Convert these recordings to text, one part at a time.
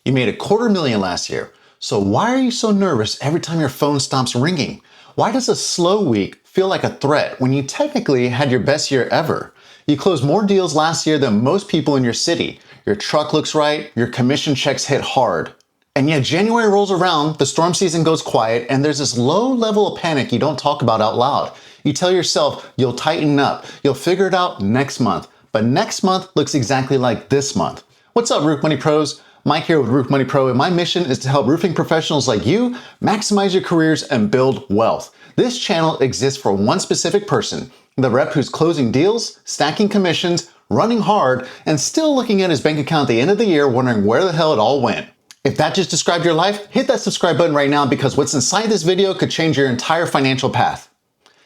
You made $250,000 last year. So why are you so nervous every time your phone stops ringing? Why does a slow week feel like a threat when you technically had your best year ever? You closed more deals last year than most people in your city. Your truck looks right, your commission checks hit hard. And yet January rolls around, the storm season goes quiet, and there's this low level of panic you don't talk about out loud. You tell yourself you'll tighten up, you'll figure it out next month. But next month looks exactly like this month. What's up, Roof Money Pros? Mike here with Roof Money Pro, and my mission is to help roofing professionals like you maximize your careers and build wealth. This channel exists for one specific person, the rep who's closing deals, stacking commissions, running hard, and still looking at his bank account at the end of the year wondering where the hell it all went. If that just described your life, hit that subscribe button right now because what's inside this video could change your entire financial path.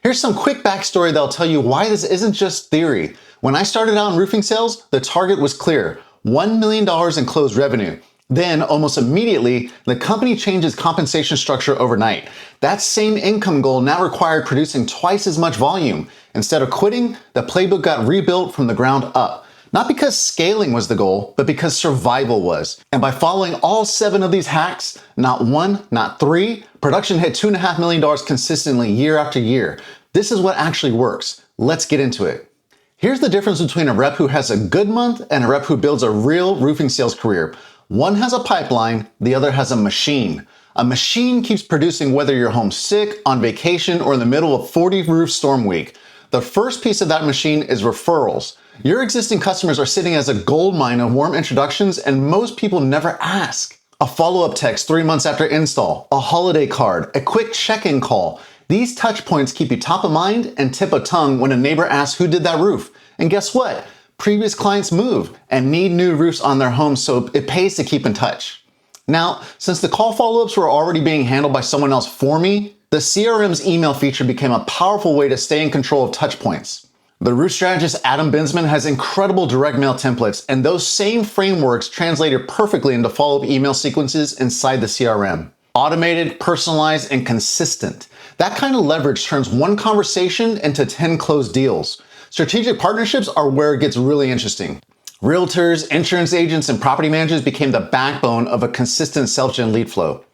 Here's some quick backstory that'll tell you why this isn't just theory. When I started out in roofing sales, the target was clear. $1 million in closed revenue. Then, almost immediately, the company changed its compensation structure overnight. That same income goal now required producing twice as much volume. Instead of quitting, the playbook got rebuilt from the ground up. Not because scaling was the goal, but because survival was. And by following all 7 of these hacks, not 1, not 3, production hit $2.5 million consistently year after year. This is what actually works. Let's get into it. Here's the difference between a rep who has a good month and a rep who builds a real roofing sales career. One has a pipeline, the other has a machine. A machine keeps producing whether you're home sick, on vacation, or in the middle of 40 roof storm week. The first piece of that machine is referrals. Your existing customers are sitting as a gold mine of warm introductions, and most people never ask. A follow-up text 3 months after install, a holiday card, a quick check-in call. These touch points keep you top of mind and tip of tongue when a neighbor asks who did that roof. And guess what? Previous clients move and need new roofs on their homes, so it pays to keep in touch. Now, since the call follow-ups were already being handled by someone else for me, the CRM's email feature became a powerful way to stay in control of touch points. The roof strategist Adam Binsman has incredible direct mail templates, and those same frameworks translated perfectly into follow-up email sequences inside the CRM. Automated, personalized, and consistent. That kind of leverage turns one conversation into 10 closed deals. Strategic partnerships are where it gets really interesting. Realtors, insurance agents, and property managers became the backbone of a consistent self-gen lead flow.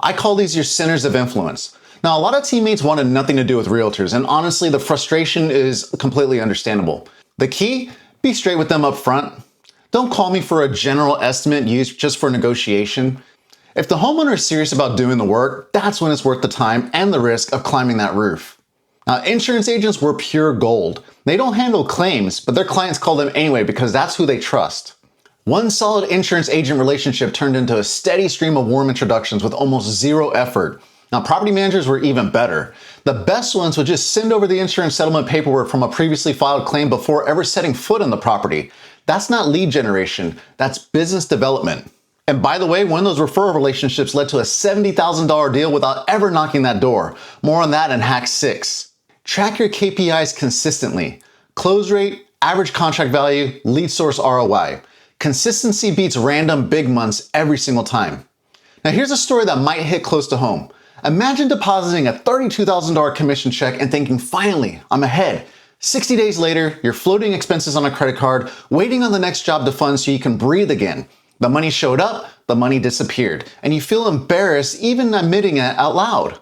I call these your centers of influence. Now, a lot of teammates wanted nothing to do with realtors, and honestly, the frustration is completely understandable. The key? Be straight with them up front. Don't call me for a general estimate used just for negotiation. If the homeowner is serious about doing the work, that's when it's worth the time and the risk of climbing that roof. Now, insurance agents were pure gold. They don't handle claims, but their clients call them anyway because that's who they trust. One solid insurance agent relationship turned into a steady stream of warm introductions with almost zero effort. Now, property managers were even better. The best ones would just send over the insurance settlement paperwork from a previously filed claim before ever setting foot on the property. That's not lead generation, that's business development. And by the way, one of those referral relationships led to a $70,000 deal without ever knocking that door. More on that in hack 6. Track your KPIs consistently. Close rate, average contract value, lead source ROI. Consistency beats random big months every single time. Now here's a story that might hit close to home. Imagine depositing a $32,000 commission check and thinking, finally, I'm ahead. 60 days later, you're floating expenses on a credit card, waiting on the next job to fund so you can breathe again. The money showed up, the money disappeared, and you feel embarrassed even admitting it out loud.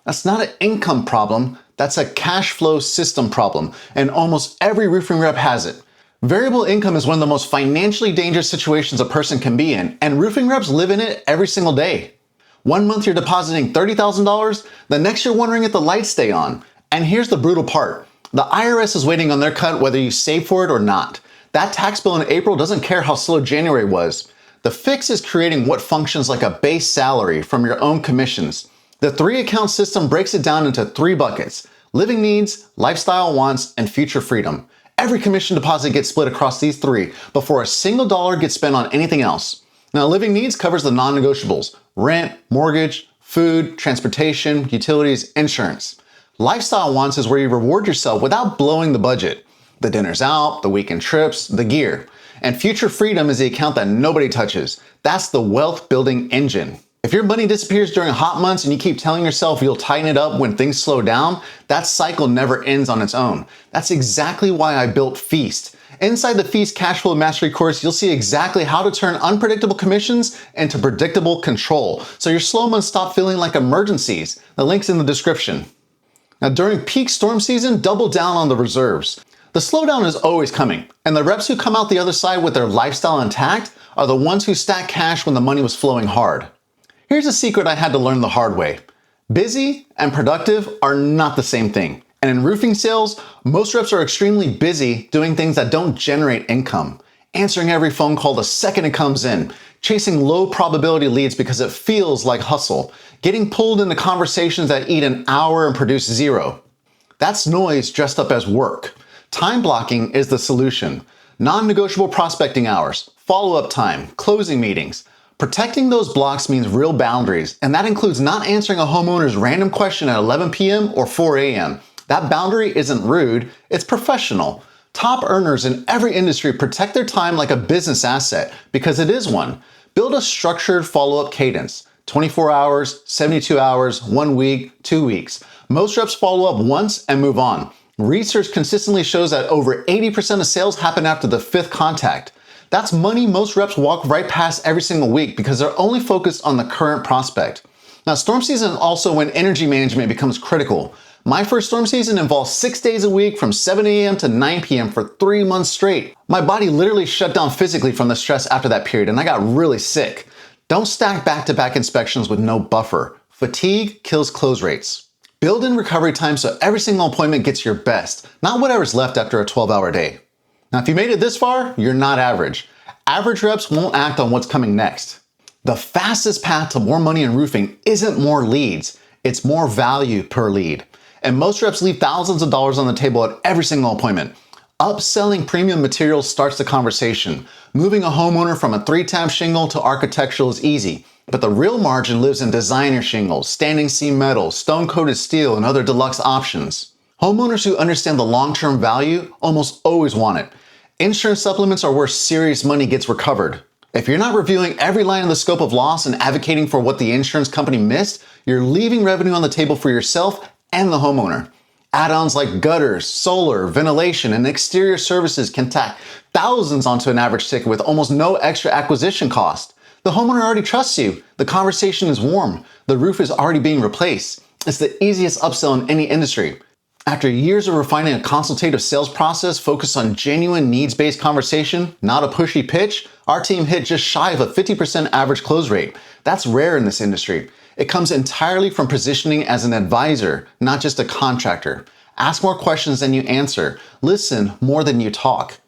That's not an income problem, that's a cash flow system problem, and almost every roofing rep has it. Variable income is one of the most financially dangerous situations a person can be in, and roofing reps live in it every single day. One month you're depositing $30,000, the next you're wondering if the lights stay on. And here's the brutal part. The IRS is waiting on their cut whether you save for it or not. That tax bill in April doesn't care how slow January was. The fix is creating what functions like a base salary from your own commissions. The 3-account system breaks it down into 3 buckets: living needs, lifestyle wants, and future freedom. Every commission deposit gets split across these 3 before a single dollar gets spent on anything else. Now, living needs covers the non-negotiables: rent, mortgage, food, transportation, utilities, insurance. Lifestyle wants is where you reward yourself without blowing the budget. The dinners out, the weekend trips, the gear. And future freedom is the account that nobody touches. That's the wealth building engine. If your money disappears during hot months and you keep telling yourself you'll tighten it up when things slow down, that cycle never ends on its own. That's exactly why I built F.E.A.S.T. Inside the F.E.A.S.T Cash Flow Mastery course, you'll see exactly how to turn unpredictable commissions into predictable control, so your slow months stop feeling like emergencies. The link's in the description. Now, during peak storm season, double down on the reserves. The slowdown is always coming, and the reps who come out the other side with their lifestyle intact are the ones who stack cash when the money was flowing hard. Here's a secret I had to learn the hard way. Busy and productive are not the same thing. And in roofing sales, most reps are extremely busy doing things that don't generate income. Answering every phone call the second it comes in, chasing low probability leads because it feels like hustle, getting pulled into conversations that eat an hour and produce zero. That's noise dressed up as work. Time blocking is the solution. Non-negotiable prospecting hours, follow-up time, closing meetings. Protecting those blocks means real boundaries, and that includes not answering a homeowner's random question at 11 p.m. or 4 a.m. That boundary isn't rude, it's professional. Top earners in every industry protect their time like a business asset because it is one. Build a structured follow-up cadence. 24 hours, 72 hours, 1 week, 2 weeks. Most reps follow up once and move on. Research consistently shows that over 80% of sales happen after the 5th contact. That's money most reps walk right past every single week because they're only focused on the current prospect. Now, storm season is also when energy management becomes critical. My first storm season involved 6 days a week from 7 a.m. to 9 p.m. for 3 months straight. My body literally shut down physically from the stress after that period, and I got really sick. Don't stack back-to-back inspections with no buffer. Fatigue kills close rates. Build in recovery time so every single appointment gets your best, not whatever's left after a 12-hour day. Now, if you made it this far, you're not average. Average reps won't act on what's coming next. The fastest path to more money in roofing isn't more leads, it's more value per lead. And most reps leave thousands of dollars on the table at every single appointment. Upselling premium materials starts the conversation. Moving a homeowner from a 3-tab shingle to architectural is easy, but the real margin lives in designer shingles, standing seam metal, stone-coated steel, and other deluxe options. Homeowners who understand the long-term value almost always want it. Insurance supplements are where serious money gets recovered. If you're not reviewing every line of the scope of loss and advocating for what the insurance company missed, you're leaving revenue on the table for yourself and the homeowner. Add-ons like gutters, solar, ventilation, and exterior services can tack thousands onto an average ticket with almost no extra acquisition cost. The homeowner already trusts you. The conversation is warm. The roof is already being replaced. It's the easiest upsell in any industry. After years of refining a consultative sales process focused on genuine needs-based conversation, not a pushy pitch, our team hit just shy of a 50% average close rate. That's rare in this industry. It comes entirely from positioning as an advisor, not just a contractor. Ask more questions than you answer. Listen more than you talk.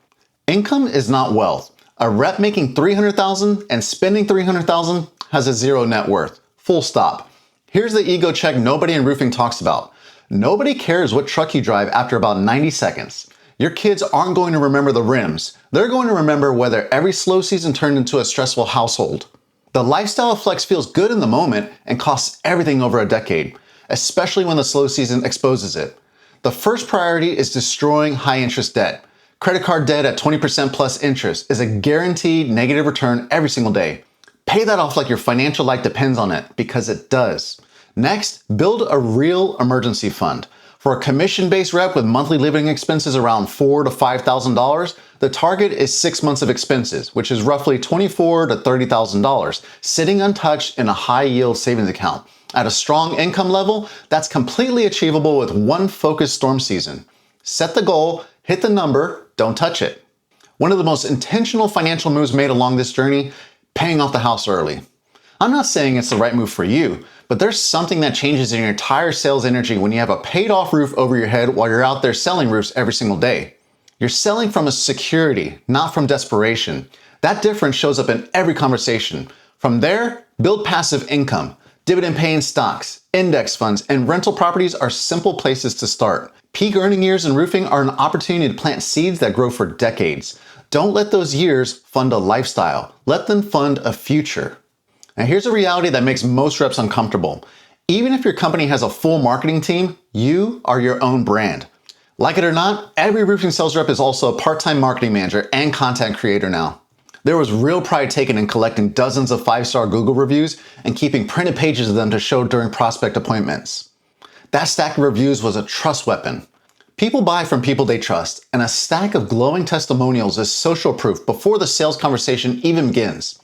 Income is not wealth. A rep making $300,000 and spending $300,000 has a zero net worth. Full stop. Here's the ego check nobody in roofing talks about. Nobody cares what truck you drive after about 90 seconds. Your kids aren't going to remember the rims. They're going to remember whether every slow season turned into a stressful household. The lifestyle of Flex feels good in the moment and costs everything over a decade, especially when the slow season exposes it. The first priority is destroying high interest debt. Credit card debt at 20% plus interest is a guaranteed negative return every single day. Pay that off like your financial life depends on it, because it does. Next, build a real emergency fund. For a commission-based rep with monthly living expenses around $4,000 to $5,000, the target is 6 months of expenses, which is roughly $24,000 to $30,000, sitting untouched in a high-yield savings account. At a strong income level, that's completely achievable with one focused storm season. Set the goal, hit the number, don't touch it. One of the most intentional financial moves made along this journey, paying off the house early. I'm not saying it's the right move for you, but there's something that changes in your entire sales energy when you have a paid off roof over your head while you're out there selling roofs every single day. You're selling from a security, not from desperation. That difference shows up in every conversation. From there, build passive income. Dividend paying stocks, index funds, and rental properties are simple places to start. Peak earning years in roofing are an opportunity to plant seeds that grow for decades. Don't let those years fund a lifestyle. Let them fund a future. Now here's a reality that makes most reps uncomfortable. Even if your company has a full marketing team, you are your own brand. Like it or not, every roofing sales rep is also a part-time marketing manager and content creator now. There was real pride taken in collecting dozens of 5-star Google reviews and keeping printed pages of them to show during prospect appointments. That stack of reviews was a trust weapon. People buy from people they trust, and a stack of glowing testimonials is social proof before the sales conversation even begins.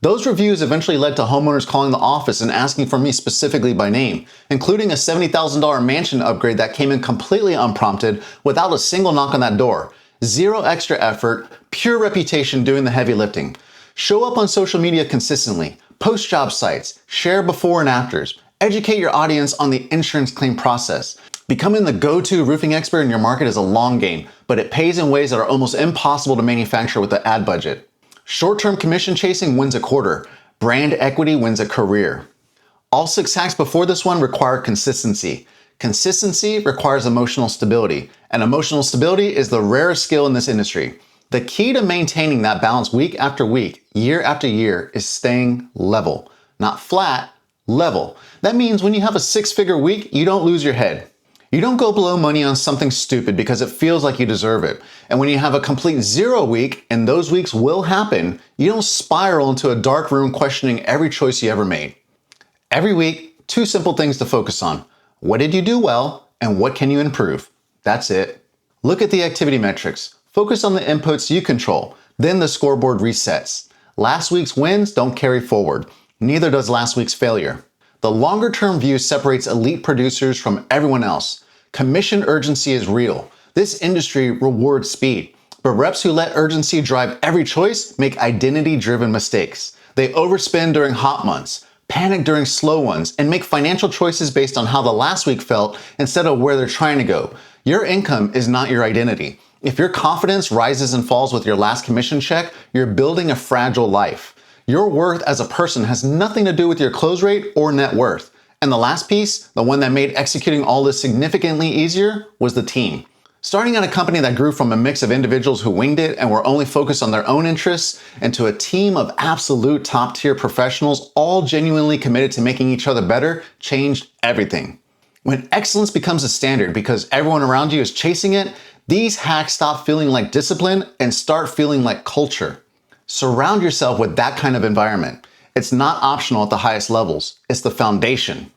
Those reviews eventually led to homeowners calling the office and asking for me specifically by name, including a $70,000 mansion upgrade that came in completely unprompted without a single knock on that door. Zero extra effort, pure reputation doing the heavy lifting. Show up on social media consistently, post job sites, share before and afters, educate your audience on the insurance claim process. Becoming the go-to roofing expert in your market is a long game, but it pays in ways that are almost impossible to manufacture with the ad budget. Short-term commission chasing wins a quarter. Brand equity wins a career. All 6 hacks before this one require consistency. Consistency requires emotional stability, and emotional stability is the rarest skill in this industry. The key to maintaining that balance week after week, year after year, is staying level. Not flat, level. That means when you have a 6-figure week, you don't lose your head. You don't go below money on something stupid because it feels like you deserve it. And when you have a complete 0 week, and those weeks will happen, you don't spiral into a dark room questioning every choice you ever made. Every week, 2 simple things to focus on. What did you do well, and what can you improve? That's it. Look at the activity metrics. Focus on the inputs you control. Then the scoreboard resets. Last week's wins don't carry forward. Neither does last week's failure. The longer-term view separates elite producers from everyone else. Commission urgency is real. This industry rewards speed, but reps who let urgency drive every choice make identity-driven mistakes. They overspend during hot months, panic during slow ones, and make financial choices based on how the last week felt instead of where they're trying to go. Your income is not your identity. If your confidence rises and falls with your last commission check, you're building a fragile life. Your worth as a person has nothing to do with your close rate or net worth. And the last piece, the one that made executing all this significantly easier, was the team. Starting at a company that grew from a mix of individuals who winged it and were only focused on their own interests, into a team of absolute top-tier professionals, all genuinely committed to making each other better, changed everything. When excellence becomes a standard because everyone around you is chasing it, these hacks stop feeling like discipline and start feeling like culture. Surround yourself with that kind of environment. It's not optional at the highest levels. It's the foundation.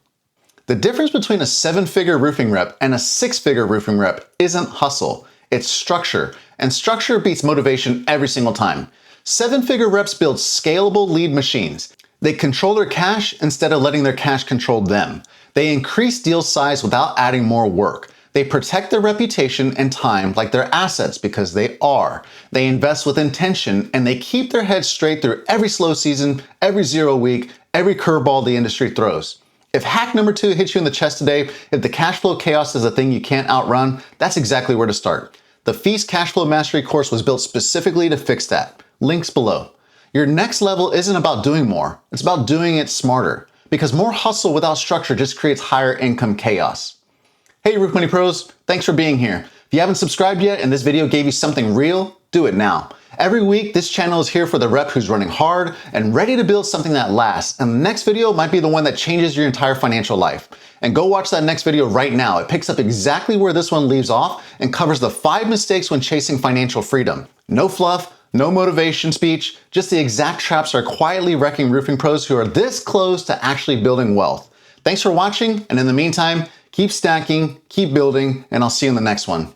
The difference between a 7-figure roofing rep and a 6-figure roofing rep isn't hustle, it's structure, and structure beats motivation every single time. 7-figure reps build scalable lead machines. They control their cash instead of letting their cash control them. They increase deal size without adding more work. They protect their reputation and time like they're assets because they are. They invest with intention and they keep their heads straight through every slow season, every 0 week, every curveball the industry throws. If hack number 2 hits you in the chest today, if the cash flow chaos is a thing you can't outrun, that's exactly where to start. The F.E.A.S.T Cash Flow Mastery course was built specifically to fix that. Links below. Your next level isn't about doing more, it's about doing it smarter. Because more hustle without structure just creates higher income chaos. Hey Roof Money Pros, thanks for being here. If you haven't subscribed yet and this video gave you something real, do it now. Every week, this channel is here for the rep who's running hard and ready to build something that lasts. And the next video might be the one that changes your entire financial life. And go watch that next video right now. It picks up exactly where this one leaves off and covers the 5 mistakes when chasing financial freedom. No fluff, no motivation speech, just the exact traps that are quietly wrecking roofing pros who are this close to actually building wealth. Thanks for watching, and in the meantime, keep stacking, keep building, and I'll see you in the next one.